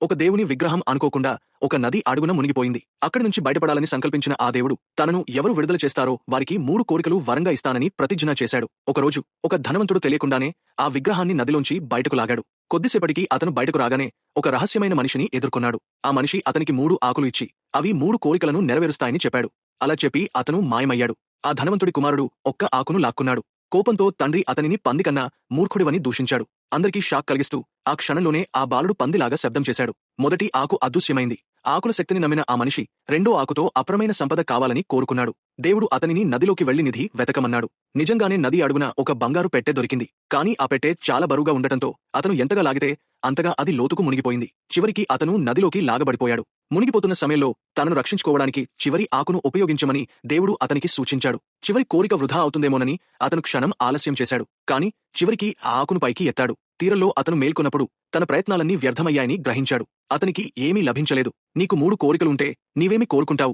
ఒక దేవుని విగ్రహం అనుకోకుండా ఒక నది అడుగున మునిగిపోయింది. అక్కడి నుంచి బయటపడాలని సంకల్పించిన ఆ దేవుడు తనను ఎవరు విడుదల చేస్తారో వారికి 3 కోరికలు వరంగా ఇస్తానని ప్రతిజ్ఞ చేశాడు. ఒకరోజు ఒక ధనవంతుడు తెలియకుండానే ఆ విగ్రహాన్ని నదిలోంచి బయటకు లాగాడు. కొద్దిసేపటికి అతను బయటకు రాగానే ఒక రహస్యమైన మనిషిని ఎదుర్కొన్నాడు. ఆ మనిషి అతనికి 3 ఆకులు ఇచ్చి అవి 3 కోరికలను నెరవేరుస్తాయని చెప్పాడు. అలా చెప్పి అతను మాయమయ్యాడు. ఆ ధనవంతుడి కుమారుడు ఒక్క ఆకును లాక్కున్నాడు. కోపంతో తండ్రి అతనిని పందికన్నా మూర్ఖుడివని దూషించాడు. అందరికీ షాక్ కలిగిస్తూ ఆ క్షణంలోనే ఆ బాలుడు పందిలాగా శబ్దం చేశాడు. మొదటి ఆకు అదృశ్యమైంది. ఆకుల శక్తిని నమ్మిన ఆ మనిషి రెండో ఆకుతో అపరమైన సంపద కావాలని కోరుకున్నాడు. దేవుడు అతనిని నదిలోకి వెళ్లి నిధి వెతకమన్నాడు. నిజంగానే నది అడుగున ఒక బంగారు పెట్టె దొరికింది. కానీ ఆ పెట్టె చాలా బరువుగా ఉండటంతో అతను ఎంతగా లాగితే అంతగా అది లోతుకు మునిగిపోయింది. చివరికి అతను నదిలోకి లాగబడిపోయాడు. మునిగిపోతున్న సమయంలో తనను రక్షించుకోవడానికి చివరి ఆకును ఉపయోగించమని దేవుడు అతనికి సూచించాడు. చివరి కోరిక వృధా అవుతుందేమోనని అతను క్షణం ఆలస్యం చేశాడు. కాని చివరికి ఆ ఆకును పైకి ఎత్తాడు. తీరంలో అతను మేల్కొన్నప్పుడు తన ప్రయత్నాలన్నీ వ్యర్థమయ్యాయని గ్రహించాడు. అతనికి ఏమీ లభించలేదు. నీకు 3 కోరికలుంటే నీవేమి కోరుకుంటావు?